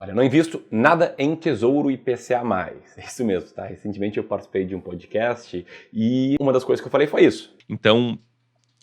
Olha, eu não invisto nada em Tesouro IPCA+. É isso mesmo, tá? Recentemente eu participei de um podcast e uma das coisas que eu falei foi isso. Então,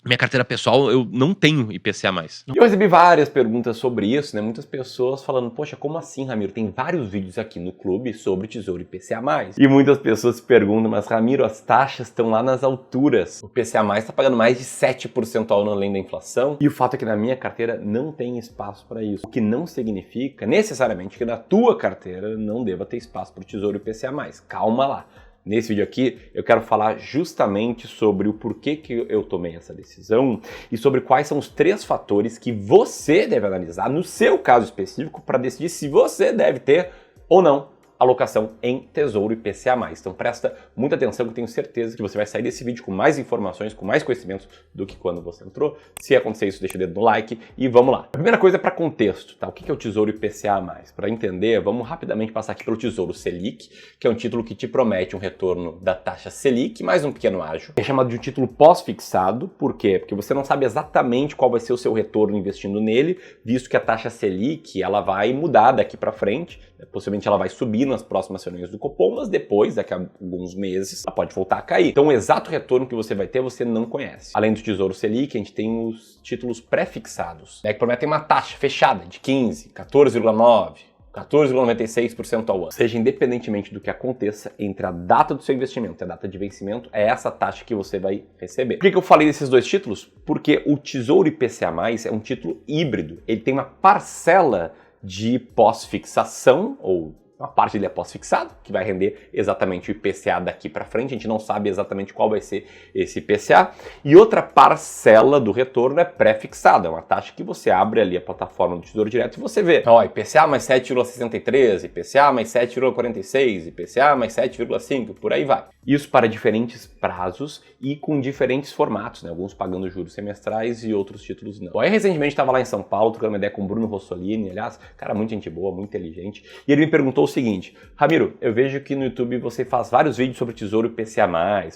minha carteira pessoal, eu não tenho IPCA+. E eu recebi várias perguntas sobre isso, né? Muitas pessoas falando, poxa, como assim, Ramiro? Tem vários vídeos aqui no clube sobre Tesouro IPCA+. E muitas pessoas se perguntam, mas Ramiro, as taxas estão lá nas alturas. O IPCA+, está pagando mais de 7% ao ano além da inflação. E o fato é que na minha carteira não tem espaço para isso. O que não significa necessariamente que na tua carteira não deva ter espaço para o Tesouro IPCA+. Calma lá. Nesse vídeo aqui, eu quero falar justamente sobre o porquê que eu tomei essa decisão e sobre quais são os 3 fatores que você deve analisar no seu caso específico para decidir se você deve ter ou não alocação em Tesouro IPCA+. Então presta muita atenção que eu tenho certeza que você vai sair desse vídeo com mais informações, com mais conhecimentos do que quando você entrou. Se acontecer isso, deixa o dedo no like e vamos lá. A primeira coisa é para contexto, tá? O que é o Tesouro IPCA+? Para entender, vamos rapidamente passar aqui pelo Tesouro Selic, que é um título que te promete um retorno da taxa Selic mais um pequeno ágio. É chamado de um título pós-fixado, por quê? Porque você não sabe exatamente qual vai ser o seu retorno investindo nele, visto que a taxa Selic ela vai mudar daqui para frente, possivelmente ela vai subir nas próximas reuniões do Copom, mas depois, daqui a alguns meses, ela pode voltar a cair. Então o exato retorno que você vai ter, você não conhece. Além do Tesouro Selic, a gente tem os títulos pré-fixados, né, que prometem uma taxa fechada de 15, 14,9%, 14,96% ao ano. Ou seja, independentemente do que aconteça entre a data do seu investimento e a data de vencimento, é essa taxa que você vai receber. Por que eu falei desses dois títulos? Porque o Tesouro IPCA+, é um título híbrido. Ele tem uma parcela de pós-fixação, ou uma parte dele é pós-fixado, que vai render exatamente o IPCA daqui para frente. A gente não sabe exatamente qual vai ser esse IPCA. E outra parcela do retorno é pré-fixada, é uma taxa que você abre ali a plataforma do Tesouro Direto e você vê, ó, IPCA mais 7,63, IPCA mais 7,46, IPCA mais 7,5, por aí vai. Isso para diferentes prazos e com diferentes formatos, né? Alguns pagando juros semestrais e outros títulos não. Bom, aí recentemente estava lá em São Paulo, trocando uma ideia com o Bruno Rossolini, aliás, cara, muito gente boa, muito inteligente, e ele me perguntou o seguinte, Ramiro, eu vejo que no YouTube você faz vários vídeos sobre Tesouro IPCA+,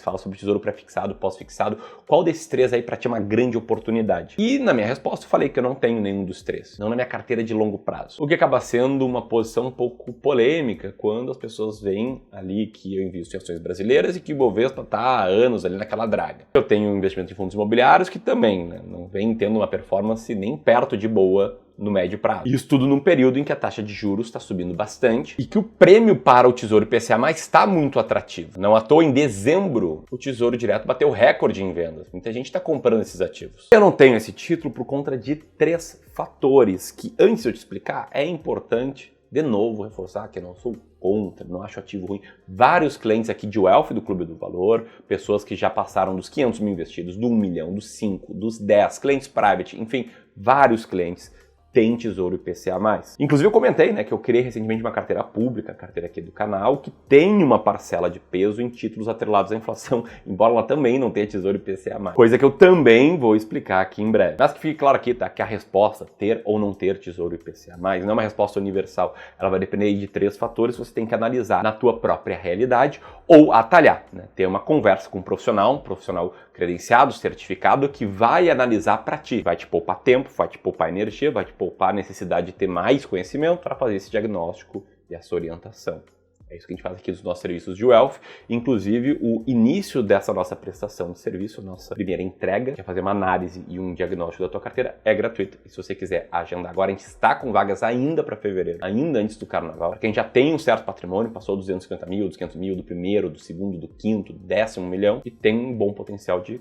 fala sobre Tesouro pré-fixado, pós-fixado, qual desses 3 aí para ti é uma grande oportunidade? E na minha resposta eu falei que eu não tenho nenhum dos 3, não na minha carteira de longo prazo. O que acaba sendo uma posição um pouco polêmica quando as pessoas veem ali que eu invisto em ações brasileiras e que o Bovespa está há anos ali naquela draga. Eu tenho um investimento em fundos imobiliários que também, né, não vem tendo uma performance nem perto de boa no médio prazo. Isso tudo num período em que a taxa de juros está subindo bastante e que o prêmio para o Tesouro IPCA+ está muito atrativo. Não à toa, em dezembro, o Tesouro Direto bateu recorde em vendas. Muita gente está comprando esses ativos. Eu não tenho esse título por conta de 3 fatores que, antes de eu te explicar, é importante, de novo, reforçar que eu não sou contra, não acho ativo ruim. Vários clientes aqui de Wealth do Clube do Valor, pessoas que já passaram dos 500 mil investidos, do 1 milhão, dos 5, dos 10, clientes private, enfim, vários clientes tem Tesouro IPCA+. Inclusive eu comentei, né, que eu criei recentemente uma carteira pública, a carteira aqui do canal, que tem uma parcela de peso em títulos atrelados à inflação, embora ela também não tenha Tesouro IPCA+. Coisa que eu também vou explicar aqui em breve. Mas que fique claro aqui, tá, que a resposta, ter ou não ter Tesouro IPCA+, não é uma resposta universal. Ela vai depender de 3 fatores que você tem que analisar na tua própria realidade ou atalhar, né? Ter uma conversa com um profissional credenciado, certificado, que vai analisar para ti. Vai te poupar tempo, vai te poupar energia, vai te poupar a necessidade de ter mais conhecimento para fazer esse diagnóstico e essa orientação. É isso que a gente faz aqui nos nossos serviços de Wealth. Inclusive, o início dessa nossa prestação de serviço, nossa primeira entrega, que é fazer uma análise e um diagnóstico da tua carteira, é gratuito. E se você quiser agendar agora, a gente está com vagas ainda para fevereiro, ainda antes do carnaval, porque a gente já tem um certo patrimônio, passou 250 mil, dos 500 mil, do primeiro, do segundo, do quinto, do 10º milhão, e tem um bom potencial de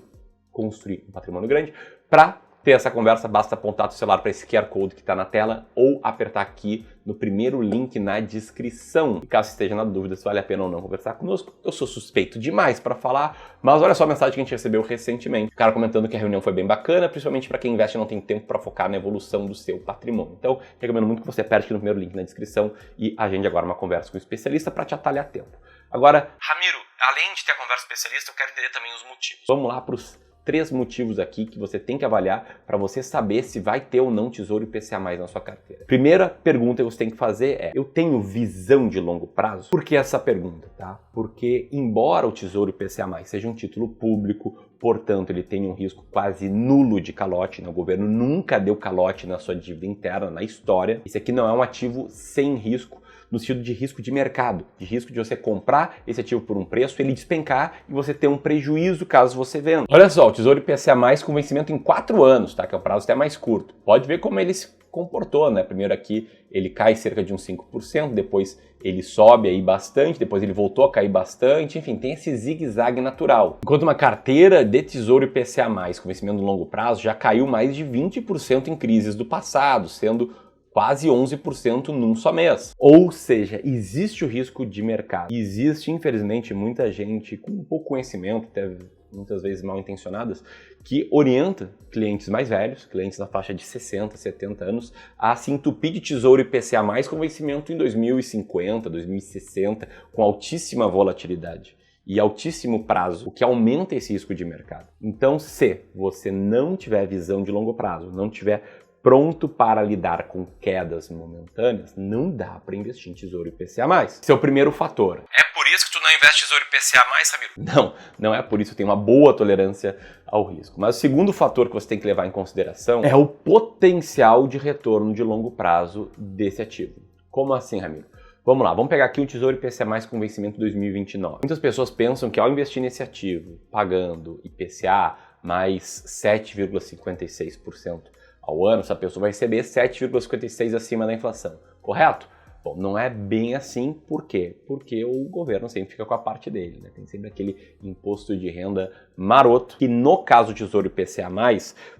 construir um patrimônio grande. Para ter essa conversa, basta apontar o celular para esse QR Code que está na tela ou apertar aqui no primeiro link na descrição. E caso esteja na dúvida se vale a pena ou não conversar conosco, eu sou suspeito demais para falar, mas olha só a mensagem que a gente recebeu recentemente. O cara comentando que a reunião foi bem bacana, principalmente para quem investe e não tem tempo para focar na evolução do seu patrimônio. Então, recomendo muito que você aperte aqui no primeiro link na descrição e agende agora uma conversa com um especialista para te atalhar tempo. Agora, Ramiro, além de ter a conversa com o especialista, eu quero entender também os motivos. Vamos lá para os 3 motivos aqui que você tem que avaliar para você saber se vai ter ou não Tesouro IPCA+ na sua carteira. Primeira pergunta que você tem que fazer é: eu tenho visão de longo prazo? Por que essa pergunta, tá? Porque embora o Tesouro IPCA+ seja um título público portanto ele tem um risco quase nulo de calote, né? O governo nunca deu calote na sua dívida interna, na história. Esse aqui não é um ativo sem risco, no sentido de risco de mercado, de risco de você comprar esse ativo por um preço, ele despencar e você ter um prejuízo caso você venda. Olha só, o Tesouro IPCA+, com vencimento em 4 anos, tá? Que é o prazo até mais curto. Pode ver como ele se comportou, né? Primeiro aqui ele cai cerca de uns 5%, depois ele sobe aí bastante, depois ele voltou a cair bastante, enfim, tem esse zigue-zague natural. Enquanto uma carteira de Tesouro IPCA+, com vencimento no longo prazo, já caiu mais de 20% em crises do passado, sendo quase 11% num só mês. Ou seja, existe o risco de mercado. Existe, infelizmente, muita gente com pouco conhecimento, até muitas vezes mal intencionadas, que orienta clientes mais velhos, clientes na faixa de 60, 70 anos, a se entupir de Tesouro IPCA+, com vencimento em 2050, 2060, com altíssima volatilidade e altíssimo prazo, o que aumenta esse risco de mercado. Então, se você não tiver visão de longo prazo, não tiver pronto para lidar com quedas momentâneas, não dá para investir em Tesouro IPCA+. Esse é o primeiro fator. É por isso que tu não investe em Tesouro IPCA+, Ramiro? Não é por isso, tem uma boa tolerância ao risco. Mas o segundo fator que você tem que levar em consideração é o potencial de retorno de longo prazo desse ativo. Como assim, Ramiro? Vamos lá, vamos pegar aqui o Tesouro IPCA+, com vencimento 2029. Muitas pessoas pensam que ao investir nesse ativo, pagando IPCA mais 7,56% ao ano, essa pessoa vai receber 7,56% acima da inflação, correto? Bom, não é bem assim, por quê? Porque o governo sempre fica com a parte dele, né? Tem sempre aquele imposto de renda maroto, que no caso do Tesouro IPCA+,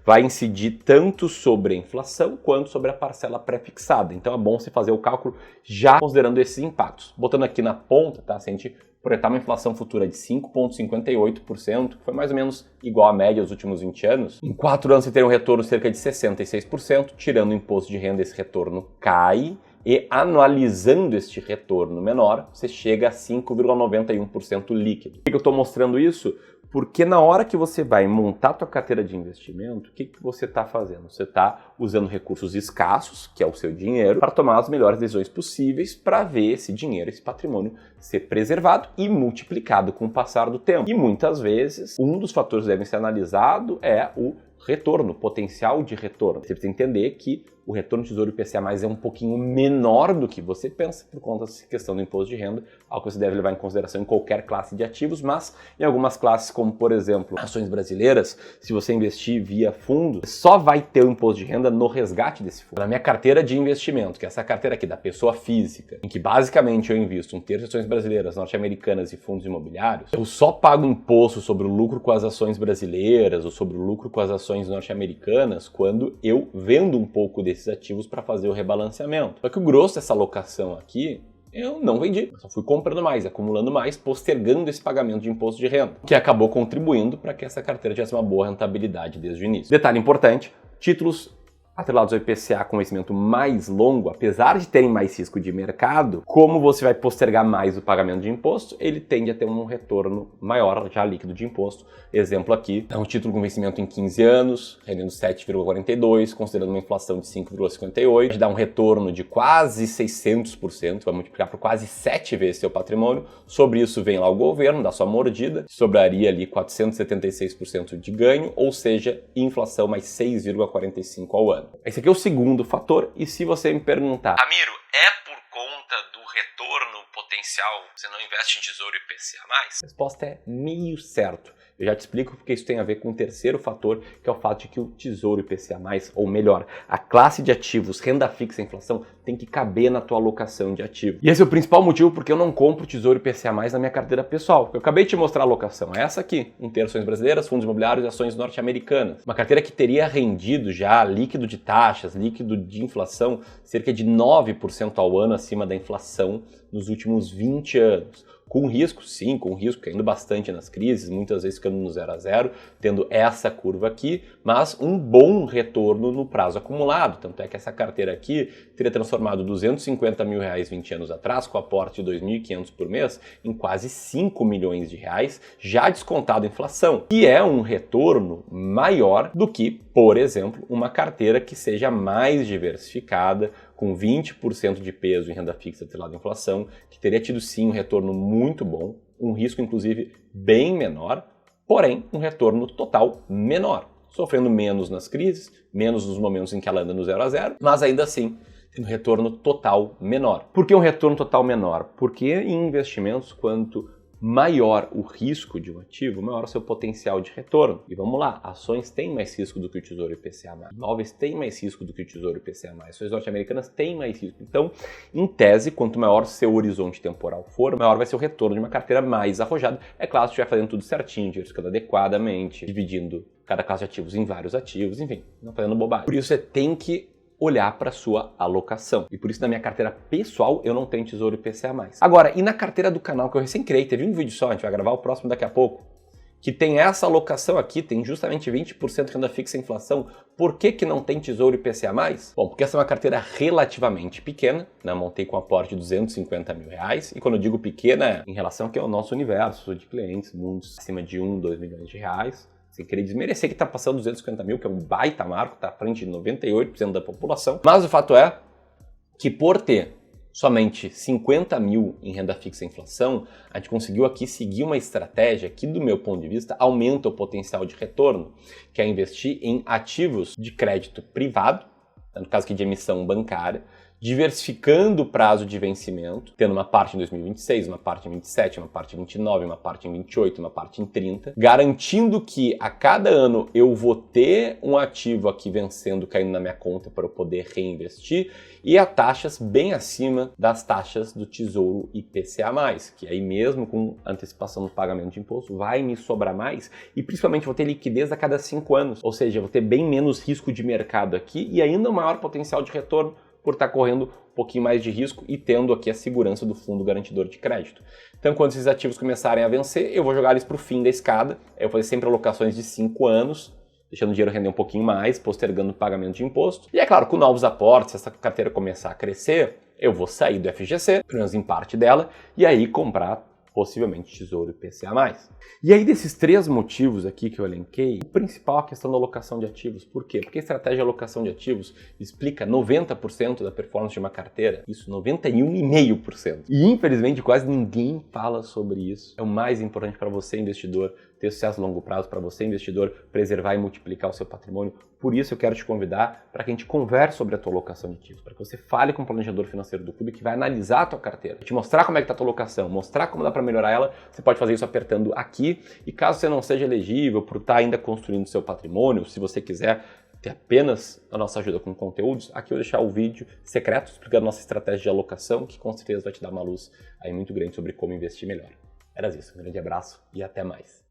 vai incidir tanto sobre a inflação quanto sobre a parcela pré-fixada. Então é bom você fazer o cálculo já considerando esses impactos. Botando aqui na ponta, tá? Se a gente projetar uma inflação futura de 5,58%, que foi mais ou menos igual à média dos últimos 20 anos, em 4 anos você teria um retorno cerca de 66%, tirando o imposto de renda, esse retorno cai, e anualizando este retorno menor, você chega a 5,91% líquido. Por que eu estou mostrando isso? Porque na hora que você vai montar a tua carteira de investimento, o que você está fazendo? Você está usando recursos escassos, que é o seu dinheiro, para tomar as melhores decisões possíveis para ver esse dinheiro, esse patrimônio ser preservado e multiplicado com o passar do tempo. E muitas vezes, um dos fatores que devem ser analisado é o retorno, potencial de retorno. Você precisa entender que o retorno do Tesouro IPCA+ é um pouquinho menor do que você pensa por conta dessa questão do imposto de renda, algo que você deve levar em consideração em qualquer classe de ativos, mas em algumas classes, como por exemplo ações brasileiras, se você investir via fundo, só vai ter o imposto de renda no resgate desse fundo. Na minha carteira de investimento, que é essa carteira aqui da pessoa física, em que basicamente eu invisto 1/3 em ações brasileiras, norte-americanas e fundos imobiliários, eu só pago imposto sobre o lucro com as ações brasileiras ou sobre o lucro com as ações norte-americanas quando eu vendo um pouco desses ativos para fazer o rebalanceamento. Só que o grosso dessa alocação aqui, eu não vendi, eu só fui comprando mais, acumulando mais, postergando esse pagamento de imposto de renda, que acabou contribuindo para que essa carteira tivesse uma boa rentabilidade desde o início. Detalhe importante, títulos atrelados ao IPCA com vencimento mais longo, apesar de terem mais risco de mercado, como você vai postergar mais o pagamento de imposto, ele tende a ter um retorno maior já líquido de imposto. Exemplo aqui, é um título com vencimento em 15 anos, rendendo 7,42, considerando uma inflação de 5,58, dá um retorno de quase 600%, vai multiplicar por quase 7 vezes seu patrimônio. Sobre isso vem lá o governo, dá sua mordida, sobraria ali 476% de ganho, ou seja, inflação mais 6,45% ao ano. Esse aqui é o segundo fator, e se você me perguntar, Ramiro, é por conta do retorno potencial você não investe em Tesouro IPCA+? a resposta é meio certo. Eu já te explico porque isso tem a ver com o terceiro fator, que é o fato de que o Tesouro IPCA+, ou melhor, a classe de ativos, renda fixa e inflação, tem que caber na tua alocação de ativos. E esse é o principal motivo porque eu não compro Tesouro IPCA+, na minha carteira pessoal. Eu acabei de te mostrar a alocação, é essa aqui, 1/3 ações brasileiras, fundos imobiliários e ações norte-americanas. Uma carteira que teria rendido já líquido de taxas, líquido de inflação, cerca de 9% ao ano acima da inflação nos últimos 20 anos. Com risco, sim, com risco, caindo bastante nas crises, muitas vezes ficando no 0 a 0, tendo essa curva aqui, mas um bom retorno no prazo acumulado. Tanto é que essa carteira aqui teria transformado R$250 mil 20 anos atrás, com aporte de R$2.500 por mês, em quase R$5 milhões, já descontado a inflação, que é um retorno maior do que, por exemplo, uma carteira que seja mais diversificada, com 20% de peso em renda fixa atrelada à inflação, que teria tido sim um retorno muito bom, um risco inclusive bem menor, porém um retorno total menor, sofrendo menos nas crises, menos nos momentos em que ela anda no 0 a 0, mas ainda assim tendo retorno total menor. Por que um retorno total menor? Porque em investimentos, quanto maior o risco de um ativo, maior o seu potencial de retorno. E vamos lá, ações têm mais risco do que o Tesouro IPCA+, imóveis têm mais risco do que o Tesouro IPCA+, ações norte-americanas têm mais risco. Então, em tese, quanto maior seu horizonte temporal for, maior vai ser o retorno de uma carteira mais arrojada. É claro, se estiver fazendo tudo certinho, diversificando adequadamente, dividindo cada classe de ativos em vários ativos, enfim, não fazendo bobagem. Por isso, você tem que olhar para a sua alocação. E por isso, na minha carteira pessoal, eu não tenho Tesouro IPCA+. Agora, e na carteira do canal que eu recém criei, teve um vídeo só, a gente vai gravar o próximo daqui a pouco, que tem essa alocação aqui, tem justamente 20% renda fixa e inflação. Por que que não tem Tesouro IPCA+? Bom, porque essa é uma carteira relativamente pequena, né? Montei com aporte de R$250 mil, e quando eu digo pequena, é em relação aqui ao nosso universo de clientes, mundos acima de 1, 2 milhões de reais. Sem querer desmerecer que está passando 250 mil, que é um baita marco, está à frente de 98% da população. Mas o fato é que por ter somente 50 mil em renda fixa e inflação, a gente conseguiu aqui seguir uma estratégia que, do meu ponto de vista, aumenta o potencial de retorno, que é investir em ativos de crédito privado, no caso aqui de emissão bancária, diversificando o prazo de vencimento, tendo uma parte em 2026, uma parte em 27, uma parte em 29, uma parte em 28, uma parte em 30, garantindo que a cada ano eu vou ter um ativo aqui vencendo, caindo na minha conta para eu poder reinvestir, e a taxas bem acima das taxas do Tesouro IPCA+, que aí mesmo com antecipação do pagamento de imposto vai me sobrar mais, e principalmente vou ter liquidez a cada 5 anos, ou seja, vou ter bem menos risco de mercado aqui e ainda um maior potencial de retorno, por estar correndo um pouquinho mais de risco e tendo aqui a segurança do fundo garantidor de crédito. Então, quando esses ativos começarem a vencer, eu vou jogar eles para o fim da escada, eu vou fazer sempre alocações de 5 anos, deixando o dinheiro render um pouquinho mais, postergando o pagamento de imposto. E é claro, com novos aportes, se essa carteira começar a crescer, eu vou sair do FGC, pelo menos em parte dela, e aí comprar possivelmente Tesouro IPCA+. E aí, desses 3 motivos aqui que eu elenquei, o principal é a questão da alocação de ativos. Por quê? Porque a estratégia de alocação de ativos explica 90% da performance de uma carteira, isso 91,5%. E infelizmente quase ninguém fala sobre isso. É o mais importante para você, investidor, ter sucesso a longo prazo, para você, investidor, preservar e multiplicar o seu patrimônio. Por isso eu quero te convidar para que a gente converse sobre a tua alocação de ativos, para que você fale com o planejador financeiro do clube que vai analisar a tua carteira, te mostrar como é que está a tua alocação, mostrar como dá para melhorar ela. Você pode fazer isso apertando aqui, e caso você não seja elegível por estar ainda construindo seu patrimônio, se você quiser ter apenas a nossa ajuda com conteúdos, aqui eu vou deixar o vídeo secreto explicando a nossa estratégia de alocação, que com certeza vai te dar uma luz aí muito grande sobre como investir melhor. Era isso, um grande abraço e até mais.